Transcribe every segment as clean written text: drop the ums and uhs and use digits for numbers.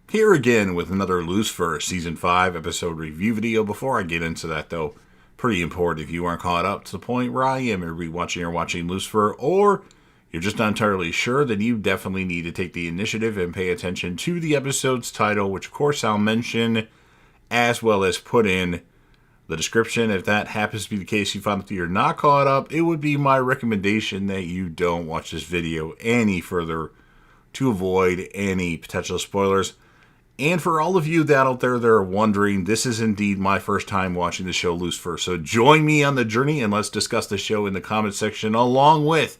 Here again with another Lucifer Season 5 episode review video. Before I get into that though, pretty important if you aren't caught up to the point where I am, you're rewatching or watching Lucifer, or you're just not entirely sure, then you definitely need to take the initiative and pay attention to the episode's title, which of course I'll mention, as well as put in the description. If that happens to be the case, you find that you're not caught up, it would be my recommendation that you don't watch this video any further to avoid any potential spoilers. And for all of you that out there that are wondering, this is indeed my first time watching the show Lucifer. So join me on the journey and let's discuss the show in the comment section along with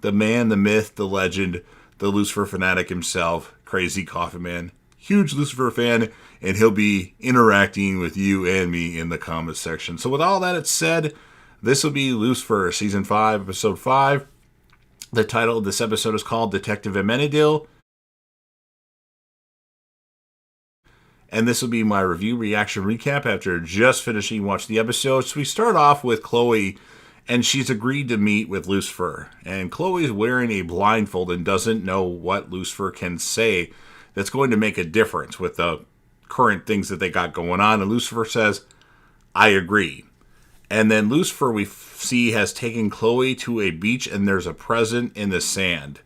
the man, the myth, the legend, the Lucifer fanatic himself, Crazy Coffin Man. Huge Lucifer fan, and he'll be interacting with you and me in the comment section. So with all that said, this will be Lucifer Season 5, Episode 5. The title of this episode is called Detective Amenadiel. And this will be my review, reaction, recap after just finishing watching the episode. So we start off with Chloe, and she's agreed to meet with Lucifer. And Chloe's wearing a blindfold and doesn't know what Lucifer can say that's going to make a difference with the current things that they got going on. And Lucifer says, I agree. And then Lucifer, we see, has taken Chloe to a beach, and there's a present in the sand.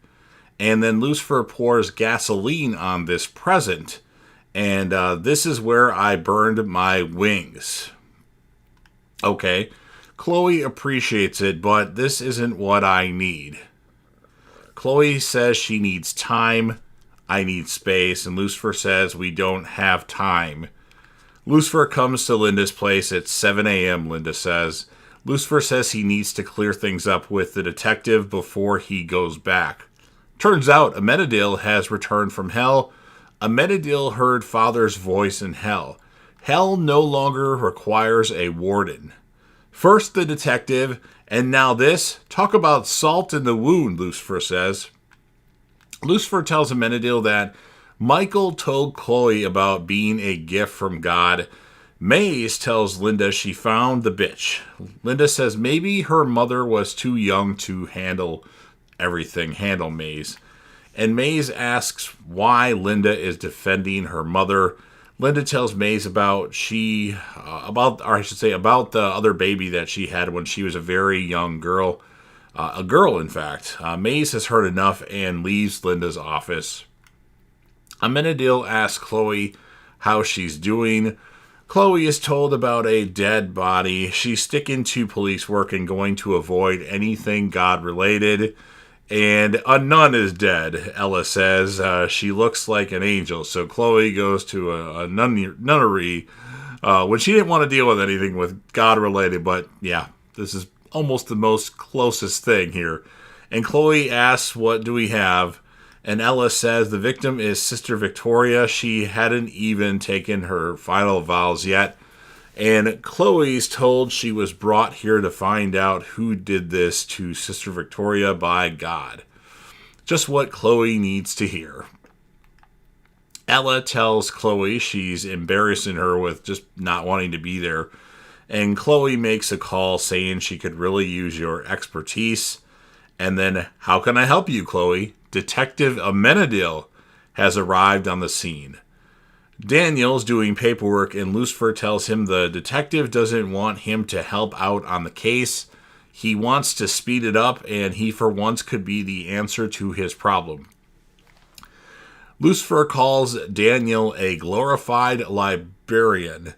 And then Lucifer pours gasoline on this present. And this is where I burned my wings. Okay, Chloe appreciates it, but this isn't what I need. Chloe says she needs time, I need space, and Lucifer says we don't have time. Lucifer comes to Linda's place at 7 a.m., Linda says. Lucifer says he needs to clear things up with the detective before he goes back. Turns out Amenadiel has returned from hell. Amenadiel heard Father's voice in hell. Hell no longer requires a warden. First the detective, and now this. Talk about salt in the wound, Lucifer says. Lucifer tells Amenadiel that Michael told Chloe about being a gift from God. Maze tells Linda she found the bitch. Linda says maybe her mother was too young to handle Maze. And Maze asks why Linda is defending her mother. Linda tells Maze about the other baby that she had when she was a very young girl. A girl, in fact. Maze has heard enough and leaves Linda's office. Amenadiel asks Chloe how she's doing. Chloe is told about a dead body. She's sticking to police work and going to avoid anything God-related. And a nun is dead, Ella says. She looks like an angel. So Chloe goes to a nunnery when she didn't want to deal with anything with God-related. But yeah, this is almost the most closest thing here. And Chloe asks, what do we have? And Ella says the victim is Sister Victoria. She hadn't even taken her final vows yet. And Chloe's told she was brought here to find out who did this to Sister Victoria by God. Just what Chloe needs to hear. Ella tells Chloe she's embarrassing her with just not wanting to be there. And Chloe makes a call saying she could really use your expertise. And then, how can I help you, Chloe? Detective Amenadiel has arrived on the scene. Daniel's doing paperwork, and Lucifer tells him the detective doesn't want him to help out on the case. He wants to speed it up, and he for once could be the answer to his problem. Lucifer calls Daniel a glorified librarian.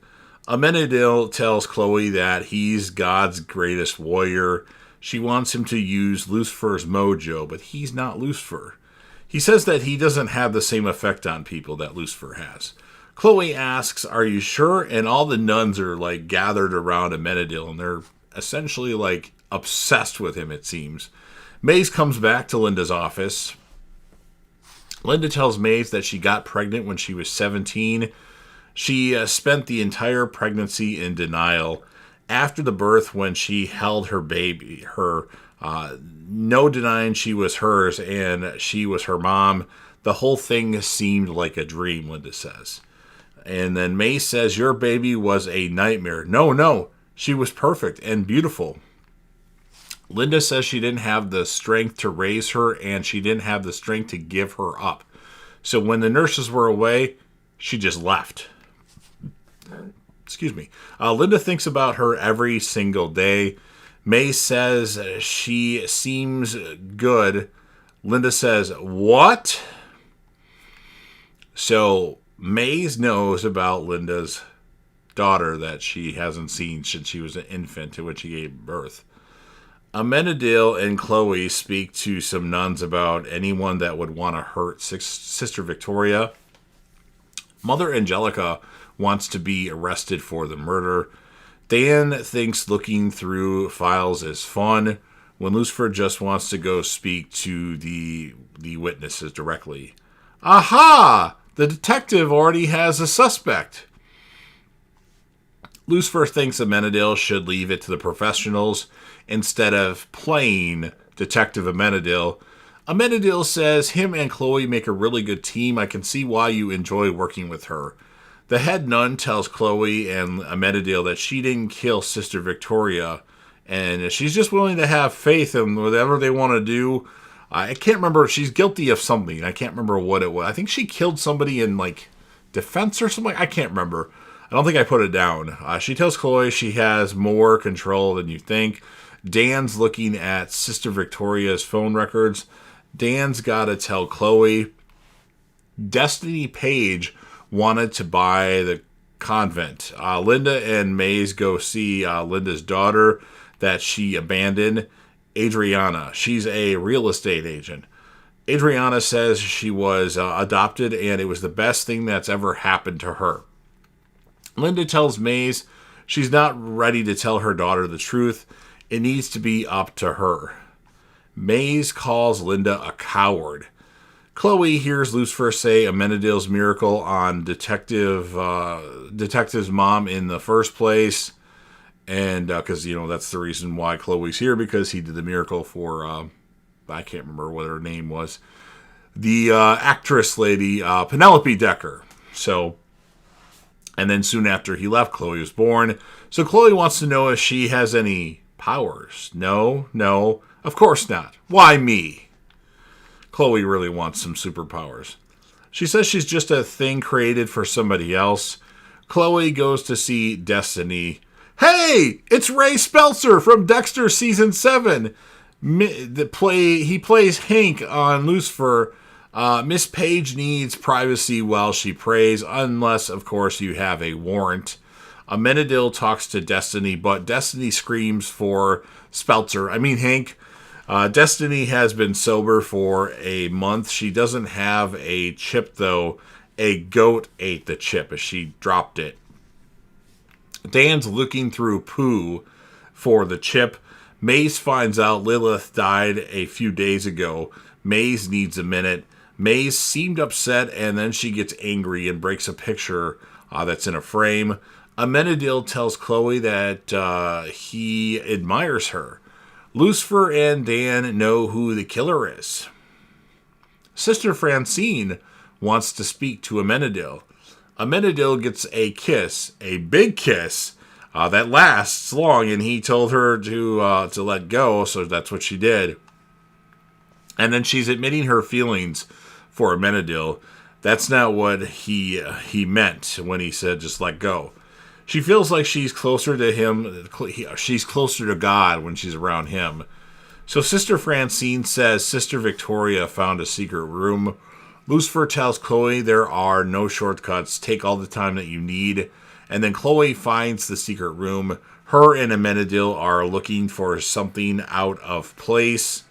Amenadiel tells Chloe that he's God's greatest warrior. She wants him to use Lucifer's mojo, but he's not Lucifer. He says that he doesn't have the same effect on people that Lucifer has. Chloe asks, are you sure? And all the nuns are like gathered around Amenadiel, and they're essentially like obsessed with him, it seems. Maze comes back to Linda's office. Linda tells Maze that she got pregnant when she was 17. She spent the entire pregnancy in denial. After the birth, when she held her baby, no denying she was hers and she was her mom. The whole thing seemed like a dream, Linda says. And then May says, your baby was a nightmare. No, she was perfect and beautiful. Linda says she didn't have the strength to raise her and she didn't have the strength to give her up. So when the nurses were away, she just left. Excuse me. Linda thinks about her every single day. May says she seems good. Linda says, what? So Maze knows about Linda's daughter that she hasn't seen since she was an infant to which she gave birth. Amenadiel and Chloe speak to some nuns about anyone that would want to hurt Sister Victoria. Mother Angelica wants to be arrested for the murder. Dan thinks looking through files is fun, when Lucifer just wants to go speak to the witnesses directly. Aha! The detective already has a suspect. Lucifer thinks Amenadiel should leave it to the professionals instead of playing Detective Amenadiel. Amenadiel says him and Chloe make a really good team. I can see why you enjoy working with her. The head nun tells Chloe and Amenadiel that she didn't kill Sister Victoria, and she's just willing to have faith in whatever they want to do. I can't remember. She's guilty of something. I can't remember what it was. I think she killed somebody in, defense or something. I can't remember. I don't think I put it down. She tells Chloe she has more control than you think. Dan's looking at Sister Victoria's phone records. Dan's got to tell Chloe. Destiny Page wanted to buy the convent. Linda and Maze go see Linda's daughter that she abandoned, Adriana. She's a real estate agent. Adriana says she was adopted and it was the best thing that's ever happened to her. Linda tells Maze she's not ready to tell her daughter the truth. It needs to be up to her. Maze calls Linda a coward. Chloe hears Lucifer say Amenadiel's miracle on Detective's mom in the first place. And because, that's the reason why Chloe's here, because he did the miracle for, I can't remember what her name was, the actress lady, Penelope Decker. So, and then soon after he left, Chloe was born. So Chloe wants to know if she has any powers. No, of course not. Why me? Chloe really wants some superpowers. She says she's just a thing created for somebody else. Chloe goes to see Destiny. Hey, it's Ray Speltzer from Dexter Season 7. He plays Hank on Lucifer. Miss Page needs privacy while she prays, unless, of course, you have a warrant. Amenadiel talks to Destiny, but Destiny screams for Hank. Destiny has been sober for a month. She doesn't have a chip, though. A goat ate the chip as she dropped it. Dan's looking through poo for the chip. Maze finds out Lilith died a few days ago. Maze needs a minute. Maze seemed upset, and then she gets angry and breaks a picture that's in a frame. Amenadiel tells Chloe that he admires her. Lucifer and Dan know who the killer is. Sister Francine wants to speak to Amenadiel. Amenadiel gets a kiss, a big kiss, that lasts long, and he told her to let go, so that's what she did. And then she's admitting her feelings for Amenadiel. That's not what he meant when he said just let go. She feels like she's closer to him. She's closer to God when she's around him. So Sister Francine says Sister Victoria found a secret room. Lucifer tells Chloe there are no shortcuts. Take all the time that you need. And then Chloe finds the secret room. Her and Amenadiel are looking for something out of place.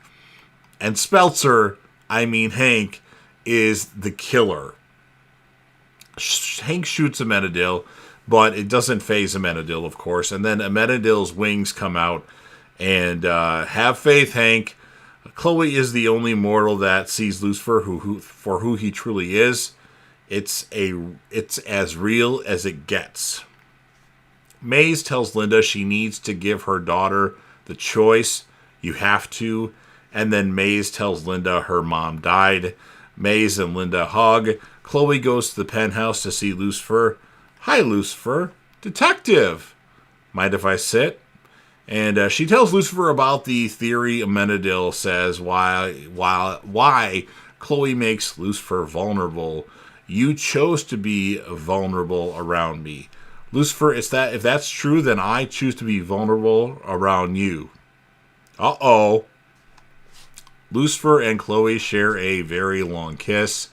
And Hank, is the killer. Hank shoots Amenadiel, but it doesn't faze Amenadiel, of course. And then Amenadiel's wings come out. And have faith, Hank. Chloe is the only mortal that sees Lucifer for who he truly is. It's as real as it gets. Maze tells Linda she needs to give her daughter the choice. You have to. And then Maze tells Linda her mom died. Maze and Linda hug. Chloe goes to the penthouse to see Lucifer. Hi, Lucifer. Detective. Mind if I sit? And she tells Lucifer about the theory Amenadiel says why Chloe makes Lucifer vulnerable. You chose to be vulnerable around me. Lucifer, if that's true, then I choose to be vulnerable around you. Uh-oh. Lucifer and Chloe share a very long kiss,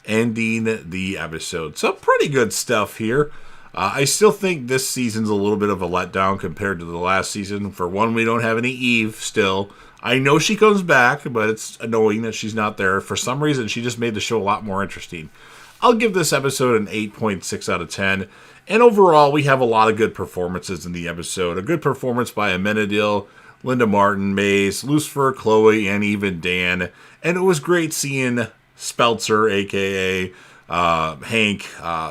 ending the episode. So pretty good stuff here. I still think this season's a little bit of a letdown compared to the last season. For one, we don't have any Eve still. I know she comes back, but it's annoying that she's not there. For some reason, she just made the show a lot more interesting. I'll give this episode an 8.6 out of 10. And overall, we have a lot of good performances in the episode. A good performance by Amenadiel, Linda Martin, Maze, Lucifer, Chloe, and even Dan. And it was great seeing Speltzer, a.k.a. Hank,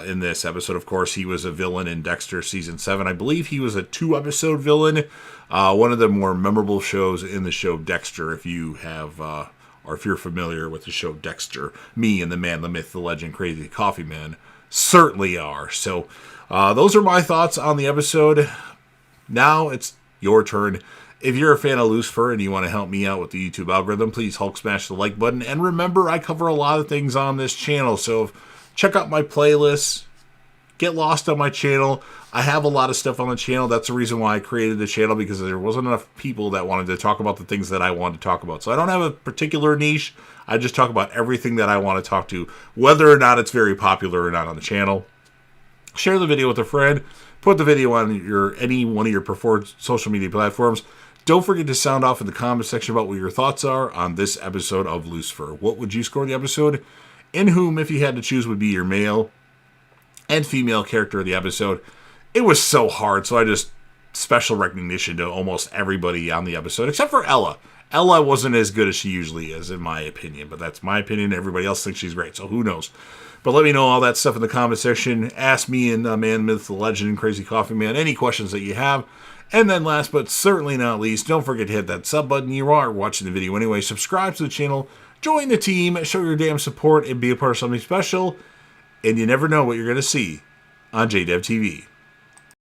in this episode. Of course, he was a villain in Dexter Season 7. I believe he was a 2-episode villain. One of the more memorable shows in the show Dexter, if you have, or if you're familiar with the show Dexter. Me and the man, the myth, the legend, Crazy Coffee Man certainly are. So, those are my thoughts on the episode. Now it's your turn. If you're a fan of Lucifer and you want to help me out with the YouTube algorithm, please Hulk smash the like button. And remember, I cover a lot of things on this channel, so check out my playlists. Get lost on my channel. I have a lot of stuff on the channel. That's the reason why I created the channel, because there wasn't enough people that wanted to talk about the things that I wanted to talk about. So I don't have a particular niche. I just talk about everything that I want to talk to, whether or not it's very popular or not on the channel. Share the video with a friend. Put the video on any one of your preferred social media platforms. Don't forget to sound off in the comment section about what your thoughts are on this episode of Lucifer. What would you score the episode? And whom, if you had to choose, would be your male and female character of the episode? It was so hard, so I just special recognition to almost everybody on the episode, except for Ella. Ella wasn't as good as she usually is, in my opinion, but that's my opinion. Everybody else thinks she's great, so who knows? But let me know all that stuff in the comment section. Ask me and Man, Myth, the Legend, and Crazy Coffee Man any questions that you have. And then last but certainly not least, don't forget to hit that sub button. You are watching the video anyway. Subscribe to the channel, join the team, show your damn support, and be a part of something special. And you never know what you're going to see on JDev TV.